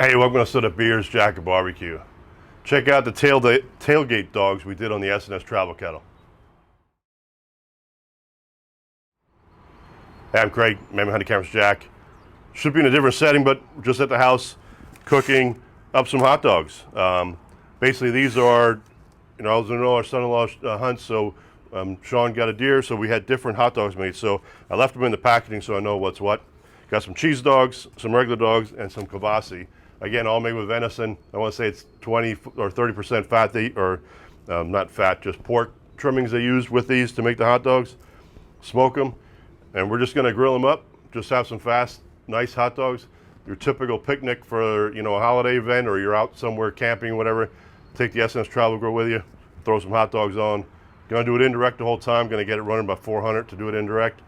Hey, welcome to the beersjackofbbq. Check out the tailgate dogs we did on the SNS Travel Kettle. Hey, I'm Craig, man behind the camera's Jack. Should be in a different setting, but just at the house cooking up some hot dogs. Basically, these are, I was in our son-in-law hunts, so Sean got a deer, so we had different hot dogs made. So I left them in the packaging so I know what's what. Got some cheese dogs, some regular dogs, and some kielbasa. Again, all made with venison. I want to say it's 20 or 30% fat, not fat, just pork trimmings they use with these to make the hot dogs. Smoke them, and we're just going to grill them up. Just have some fast, nice hot dogs. Your typical picnic for a holiday event, or you're out somewhere camping, whatever. Take the SNS Travel Grill with you. Throw some hot dogs on. Going to do it indirect the whole time. Going to get it running about 400 to do it indirect.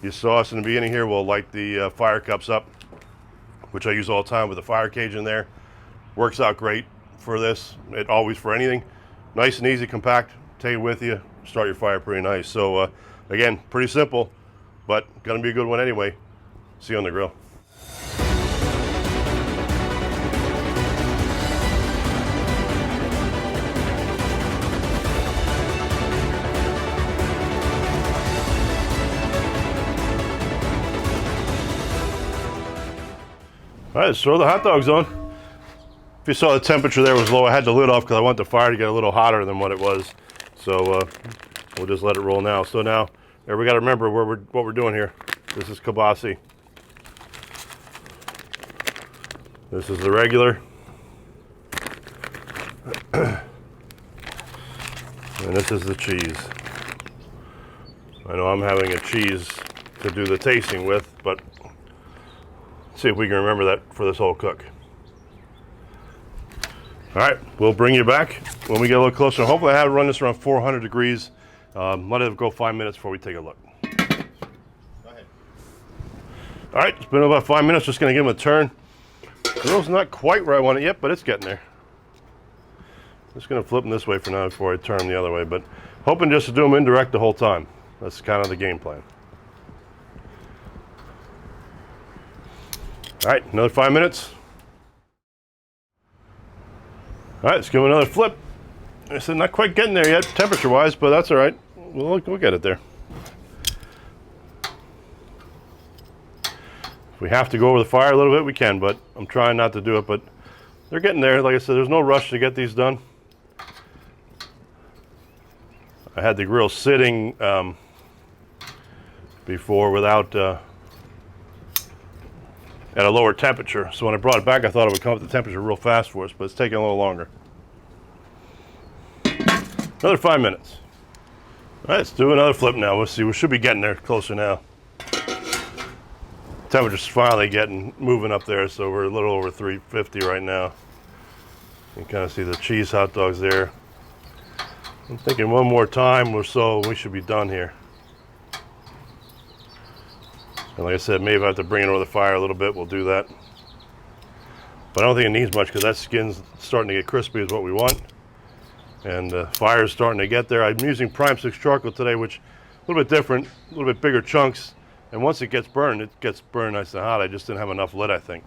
You saw us in the beginning here. We'll light the fire cups up, which I use all the time with a fire cage in there. Works out great for this. It always for anything. Nice and easy, compact. Take it with you. Start your fire pretty nice. So again, pretty simple, but gonna be a good one anyway. See you on the grill. All right, let's throw the hot dogs on. If you saw the temperature there was low, I had the lid off because I want the fire to get a little hotter than what it was. So we'll just let it roll now. So now, we got to remember what we're doing here. This is kielbasa. This is the regular. And this is the cheese. I know I'm having a cheese to do the tasting with, but see if we can remember that for this whole cook. All right, we'll bring you back when we get a little closer. Hopefully I have run this around 400 degrees. Let it go 5 minutes before we take a look. Go ahead. All right, it's been about 5 minutes. Just gonna give them a turn. Grill's not quite where I want it yet, but it's getting there. Just gonna flip them this way for now before I turn them the other way, but hoping just to do them indirect the whole time. That's kind of the game plan. All right, another 5 minutes. All right, let's give it another flip. I said not quite getting there yet, temperature-wise, but that's all right. We'll get it there. If we have to go over the fire a little bit, we can, but I'm trying not to do it. But they're getting there. Like I said, there's no rush to get these done. I had the grill sitting before without at a lower temperature. So when I brought it back, I thought it would come up to temperature real fast for us, but it's taking a little longer. Another 5 minutes. All right, let's do another flip now. We'll see. We should be getting there closer now. Temperature's finally moving up there, so we're a little over 350 right now. You can kind of see the cheese hot dogs there. I'm thinking one more time or so, we should be done here. And like I said, maybe I have to bring it over the fire a little bit, we'll do that. But I don't think it needs much because that skin's starting to get crispy is what we want. And the fire's starting to get there. I'm using Prime 6 charcoal today, which is a little bit different, a little bit bigger chunks. And once it gets burned nice and hot. I just didn't have enough lid, I think.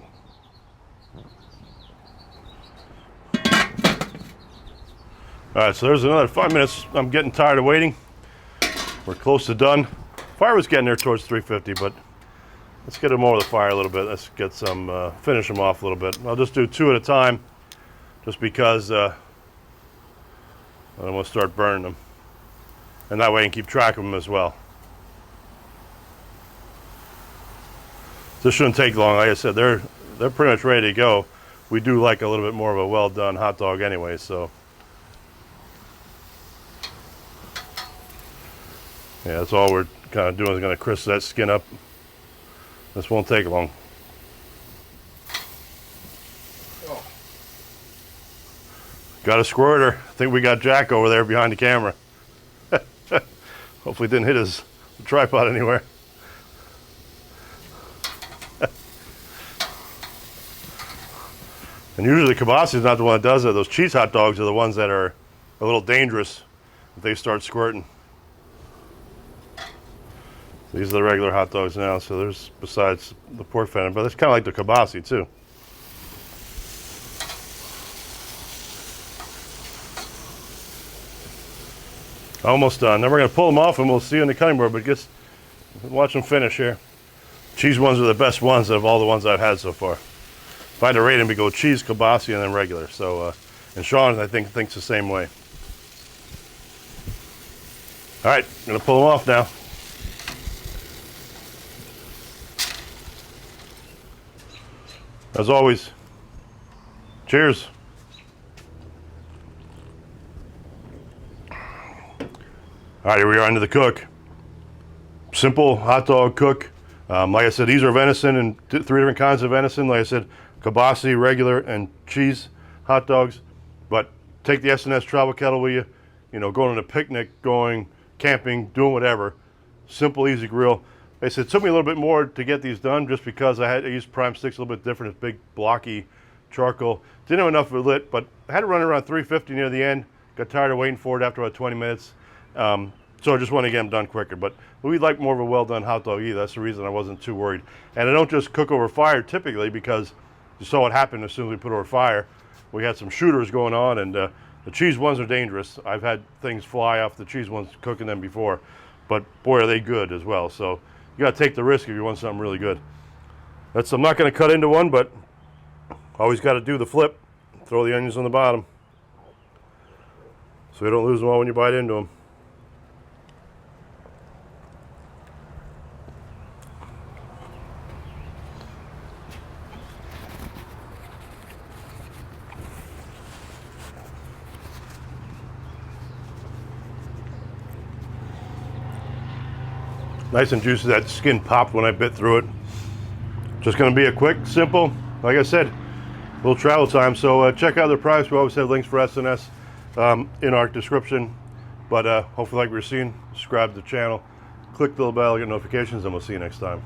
All right, so there's another 5 minutes. I'm getting tired of waiting. We're close to done. Fire was getting there towards 350, but let's get them over the fire a little bit. Let's get some, finish them off a little bit. I'll just do 2 at a time, just because I don't want to start burning them. And that way I can keep track of them as well. This shouldn't take long. Like I said, they're pretty much ready to go. We do like a little bit more of a well done hot dog anyway, so. Yeah, that's all we're kind of doing is going to crisp that skin up. This won't take long. Oh. Got a squirter. I think we got Jack over there behind the camera. Hopefully didn't hit his tripod anywhere. And usually the kielbasa is not the one that does it. Those cheese hot dogs are the ones that are a little dangerous if they start squirting. These are the regular hot dogs now, so there's, besides the pork fat, but it's kind of like the kielbasa too. Almost done. Then we're going to pull them off and we'll see you on the cutting board, but just watch them finish here. Cheese ones are the best ones of all the ones I've had so far. If I had to rate them, we go cheese, kielbasa, and then regular. So, and Sean, I think, thinks the same way. All right, I'm going to pull them off now. As always, cheers. All right, here we are into the cook. Simple hot dog cook. Like I said, these are venison and 3 different kinds of venison. Like I said, kielbasa, regular, and cheese hot dogs. But take the SNS Travel Kettle with you. You know, going on a picnic, going camping, doing whatever. Simple, easy grill. Like I said, it took me a little bit more to get these done just because I used prime sticks a little bit different. It's big, blocky charcoal. Didn't have enough of it lit, but I had to run around 350 near the end. Got tired of waiting for it after about 20 minutes. So I just want to get them done quicker. But we like more of a well-done hot dog either. That's the reason I wasn't too worried. And I don't just cook over fire typically because you saw what happened as soon as we put over fire. We had some shooters going on, and the cheese ones are dangerous. I've had things fly off the cheese ones cooking them before, but boy, are they good as well. So you got to take the risk if you want something really good. I'm not going to cut into one, but always got to do the flip. Throw the onions on the bottom so you don't lose them all when you bite into them. Nice and juicy. That skin popped when I bit through it. Just going to be a quick, simple, like I said, little travel time. So check out their price. We always have links for SNS in our description. But hopefully, like we're seeing, subscribe to the channel, click the little bell, get notifications, and we'll see you next time.